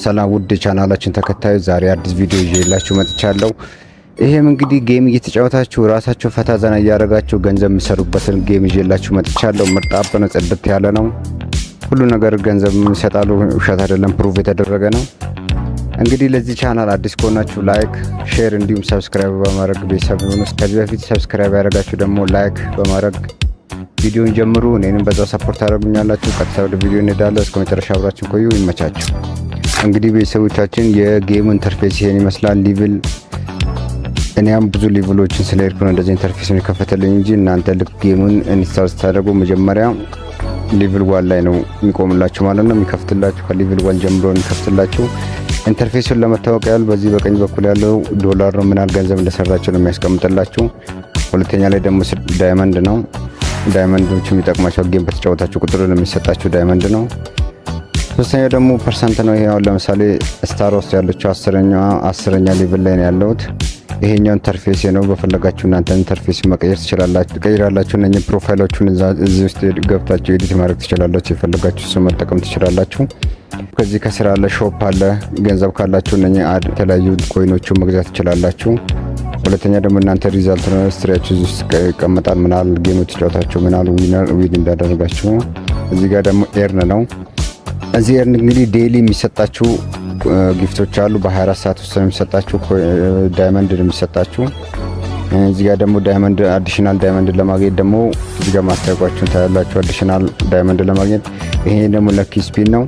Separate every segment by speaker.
Speaker 1: ሰላም ውድ ቻናላችን ተከታዮች፣ ዛሬ አዲስ ቪዲዮ ይዤላችሁ መጥቻለሁ። ይሄም እንግዲህ ጌም እየተጫወታችሁ ራሳችሁ ፈታ ዘና እያደረጋችሁ ገንዘብ የምትሰሩበትን ጌም ይዤላችሁ መጥቻለሁ። ምርጥ አፕ ነው፣ ጽድት ያለ ነው። ሁሉ ነገር ገንዘብ ይሰጣሉ፣ ውሸት አይደለም፣ ፕሩቭ የተደረገ ነው። እንግዲህ ለዚህ ቻናል አዲስ ከሆናችሁ ላይክ፣ ሼር እንዲሁም ሰብስክራይብ በማድረግ ቤተሰብ ሁኑ። ከዚህ በፊት ሰብስክራይብ ያደረጋችሁ ደግሞ ላይክ በማድረግ ቪዲዮን ጀምሩ። እኔንም በዛው ሰፖርት ታደርጉኛላችሁ። ቀጥታ ወደ ቪዲዮ እንሄዳለን። እስከ መጨረሻ አብራችን ቆዩ። ይመቻችሁ። እንግዲህ ቤተሰቦቻችን የጌሙ ኢንተርፌስ ይሄን ይመስላል። ሊቭል እኔም ብዙ ሊቭሎችን ስለሄድኩ ነው እንደዚህ ኢንተርፌስ የሚከፈተልኝ እንጂ እናንተ ልክ ጌሙን ኢንስታል ስታደርጉ መጀመሪያ ሊቭል 1 ላይ ነው የሚቆምላችሁ ማለት ነው። የሚከፍትላችሁ ከሊቭል 1 ጀምሮ የሚከፍትላችሁ። ኢንተርፌሱን ለመታወቅ ያህል በዚህ በቀኝ በኩል ያለው ዶላር ነው፣ ምን ያህል ገንዘብ እንደሰራችሁ ነው የሚያስቀምጥላችሁ። ሁለተኛ ላይ ደግሞ ዳይመንድ ነው። ዳይመንዶች የሚጠቅማቸው ጌም በተጫወታችሁ ቁጥር የሚሰጣችሁ ዳይመንድ ነው። ሶስተኛው ደግሞ ፐርሰንት ነው። ይሄ አሁን ለምሳሌ ስታር ውስጥ ያለችው 10ኛ ሌቭል ላይ ነው ያለሁት። ይሄኛው ኢንተርፌስ ነው። በፈለጋችሁ እናንተ ኢንተርፌስ መቀየር ትችላላችሁ። ትቀይራላችሁ። እነኚህ ፕሮፋይሎቹን እዚህ ውስጥ ገብታችሁ ኤዲት ማድረግ ትችላላችሁ። የፈለጋችሁ እሱ መጠቀም ትችላላችሁ። ከዚህ ከስራ አለ፣ ሾፕ አለ። ገንዘብ ካላችሁ እነኚህ የተለያዩ ኮይኖቹን መግዛት ትችላላችሁ። ሁለተኛ ደግሞ እናንተ ሪዛልት ነው ስትሪያችሁ እዚህ ውስጥ ይቀመጣል። ምናል ጌም ተጫወታችሁ ምናል ዊን እንዳደረጋችሁ። እዚህ ጋር ደግሞ ኤርን ነው። እዚህ ኤርን እንግዲህ ዴይሊ የሚሰጣችሁ ጊፍቶች አሉ። በ24 ሰዓት ውስጥ የሚሰጣችሁ ዳይመንድ የሚሰጣችሁ። እዚህ ጋር ደግሞ ዳይመንድ አዲሽናል ዳይመንድ ለማግኘት ደግሞ እዚህ ጋር ማስታወቂያችሁን ታያላችሁ። አዲሽናል ዳይመንድ ለማግኘት ይሄ ደግሞ ለኪ ስፒን ነው።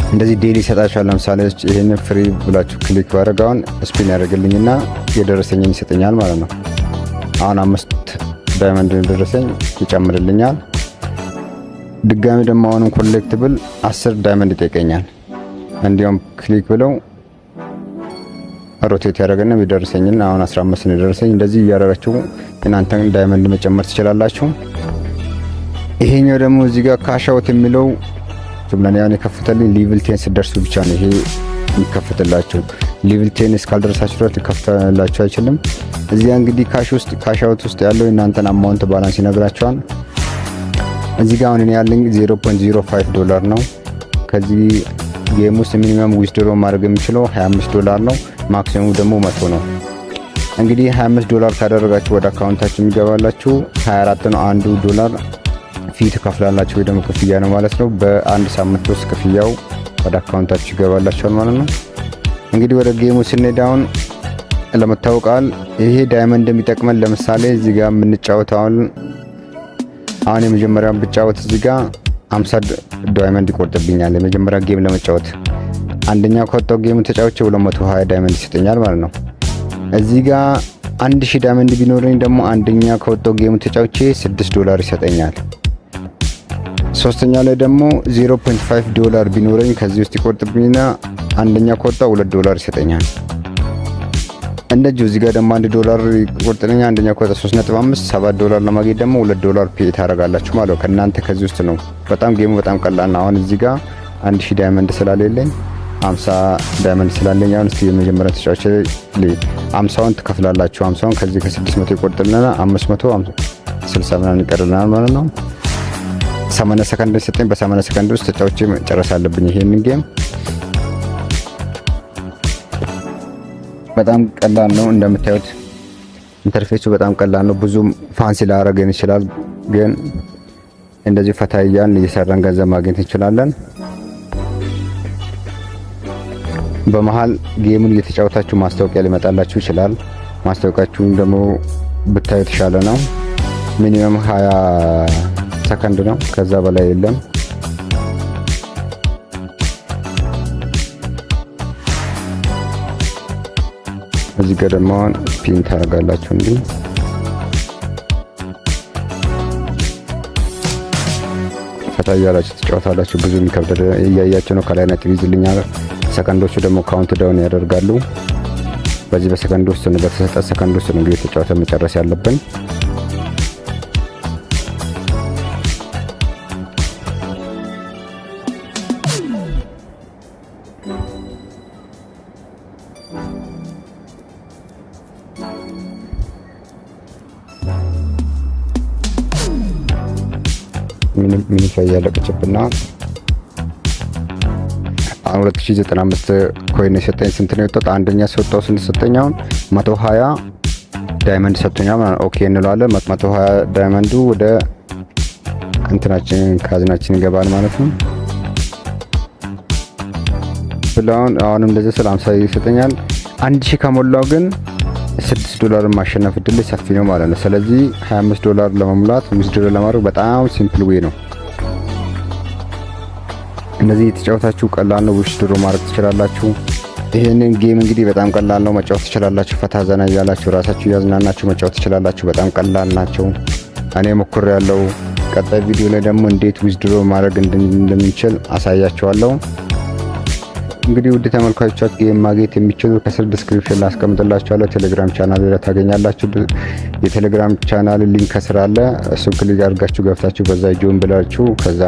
Speaker 1: እንደዚህ ዴይሊ ይሰጣችኋል። ለምሳሌ ይሄን ፍሪ ብላችሁ ክሊክ ባደረጋውን ስፒን ያደርግልኝና የደረሰኝን ይሰጠኛል ማለት ነው። አሁን 5 ዳይመንድ ደረሰኝ ይጨምርልኛል። ድጋሚ ደግሞ አሁንም ኮሌክቲብል 10 ዳይመንድ ይጠይቀኛል። እንዲያውም ክሊክ ብለው ሮቴት ያደርገና የደረሰኝን አሁን 15 ነው የደረሰኝ። እንደዚህ እያደረጋችሁ እናንተን ዳይመንድ መጨመር ትችላላችሁ። ይሄኛው ደግሞ እዚህ ጋር ካሽ አውት የሚለው ጀምላን ያን የከፈተልኝ ሊቭል 10 ሲደርሱ ብቻ ነው ይሄ የሚከፈትላችሁ። ሊቭል 10 እስካልደረሳችሁ ድረስ ሊከፈትላችሁ አይችልም። እዚያ እንግዲህ ካሽ አውት ውስጥ ያለው እናንተን አማውንት ባላንስ ይነግራችኋል። እዚህ ጋር አሁን እኔ ያለኝ 0.05 ዶላር ነው። ከዚህ ጌም ውስጥ ሚኒመም ዊዝድሮ ማድረግ የሚችለው 25 ዶላር ነው። ማክሲመሙ ደግሞ 100 ነው። እንግዲህ 25 ዶላር ካደረጋችሁ ወደ አካውንታችሁ የሚገባላችሁ 24 ነው። 1 ዶላር ፊት ከፍላላችሁ ወይ ደግሞ ክፍያ ነው ማለት ነው። በአንድ ሳምንት ውስጥ ክፍያው ወደ አካውንታችሁ ይገባላችኋል ማለት ነው። እንግዲህ ወደ ጌሙ ስንሄድ አሁን ለመታወቃል ይሄ ዳይመንድ የሚጠቅመን ለምሳሌ እዚህ ጋር የምንጫወተው አሁን የመጀመሪያውን ብጫወት እዚህ ጋር 50 ዳይመንድ ይቆርጥብኛል። የመጀመሪያ ጌም ለመጫወት አንደኛ ከወጣው ጌሙ ተጫውቼ 220 ዳይመንድ ይሰጠኛል ማለት ነው። እዚህ ጋር 1000 ዳይመንድ ቢኖረኝ ደግሞ አንደኛ ከወጣው ጌሙ ተጫውቼ 6 ዶላር ይሰጠኛል። ሶስተኛ ላይ ደግሞ 0.5 ዶላር ቢኖረኝ ከዚህ ውስጥ ይቆርጥብኝና አንደኛ ከወጣው 2 ዶላር ይሰጠኛል። እንደዚህ እዚህ ጋር ደግሞ 1 ዶላር ይቆርጥልኛል። አንደኛ ከወጣው 3.5 7 ዶላር ለማግኘት ደግሞ 2 ዶላር ፔ ታደርጋላችሁ ማለት ነው። ከእናንተ ከዚህ ውስጥ ነው። በጣም ጌሙ በጣም ቀላል ነው። አሁን እዚህ ጋር 1000 ዳይመንድ ስላለኝ 50 ዳይመንድ ስላለኝ አሁን እስቲ የመጀመሪያ ተጫዋች 50ውን ትከፍላላችሁ። 50ውን ከዚህ ከ600 ይቆርጥልናል። 560 ምናምን ይቀርልናል ማለት ነው። 80 ሰከንድ ሲሰጠኝ በ80 ሰከንድ ውስጥ ተጫውቼ መጨረስ አለብኝ ይሄንን ጌም። በጣም ቀላል ነው። እንደምታዩት ኢንተርፌሱ በጣም ቀላል ነው። ብዙም ፋንሲ ላደርገን ይችላል፣ ግን እንደዚህ ፈታ እያልን እየሰራን ገንዘብ ማግኘት እንችላለን። በመሃል ጌሙን እየተጫወታችሁ ማስታወቂያ ሊመጣላችሁ ይችላል። ማስታወቂያችሁን ደግሞ ብታዩ የተሻለ ነው። ሚኒመም 20 ሰከንድ ነው፣ ከዛ በላይ የለም። እዚህ ጋር ደግሞ ፒን ታደርጋላችሁ። እንዴ ፈታ እያላችሁ ትጫወታላችሁ። ብዙ የሚከብድ እያያችሁ ነው። ከላይ ነጥብ ይዝልኛል። ሰከንዶቹ ደግሞ ካውንት ዳውን ያደርጋሉ። በዚህ በሰከንድ ውስጥ ነው፣ በተሰጠ ሰከንድ ውስጥ ነው እንግዲህ ተጫውተን መጨረስ ያለብን። ሚኒፋይ ያለቀችብና 92095 ኮይን የሰጠኝ ስንት ነው የወጣው? አንደኛ ሲወጣው ስንት ሰጠኝ? አሁን 120 ዳይመንድ ሰጥቶኛል ማለት ነው። ኦኬ እንለዋለን። 120 ዳይመንዱ ወደ እንትናችን ካዝናችን ይገባል ማለት ነው። ስለዚህ አሁንም እንደዚህ ስለ 50 ይሰጠኛል። 1000 ከሞላው ግን $6 ማሸነፍ እድል ሰፊ ነው ማለት ነው። ስለዚህ $25 ለመሙላት ዊዝድሮ ለማድረግ በጣም ሲምፕል ዌይ ነው። እነዚህ የተጫወታችሁ ቀላል ነው፣ ዊዝድሮ ማድረግ ትችላላችሁ። ይሄንን ጌም እንግዲህ በጣም ቀላል ነው፣ መጫወት ትችላላችሁ። ፈታ ዘና እያላችሁ ራሳችሁ ያዝናናችሁ መጫወት ትችላላችሁ። በጣም ቀላል ናቸው። እኔ ሞክሬያለሁ። ቀጣይ ቪዲዮ ላይ ደግሞ እንዴት ዊዝድሮ ማድረግ እንደምንችል አሳያችኋለሁ። እንግዲህ ውድ ተመልካቾቻችሁ ጌም ማግኘት የሚችሉ ከስር ዲስክሪፕሽን ላይ አስቀምጥላችኋለሁ። ቴሌግራም ቻናል ላይ ታገኛላችሁ። የቴሌግራም ቻናል ሊንክ ከስር አለ። እሱን ክሊክ አድርጋችሁ ገብታችሁ በዛ ጆን ብላችሁ ከዛ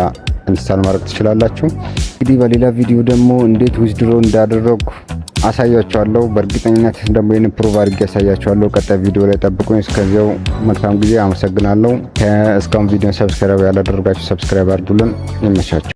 Speaker 1: ኢንስታል ማድረግ ትችላላችሁ። እንግዲህ በሌላ ቪዲዮ ደግሞ እንዴት ዊዝድሮ እንዳደረጉ አሳያችኋለሁ። በእርግጠኝነት ደግሞ ይሄን ፕሩቭ አድርጌ አሳያችኋለሁ። ቀጣይ ቪዲዮ ላይ ጠብቁኝ። እስከዚያው መልካም ጊዜ። አመሰግናለሁ። እስካሁን ቪዲዮን ሰብስክራይብ ያላደረጋችሁ ሰብስክራይብ አድርጉልን። ይመቻችሁ።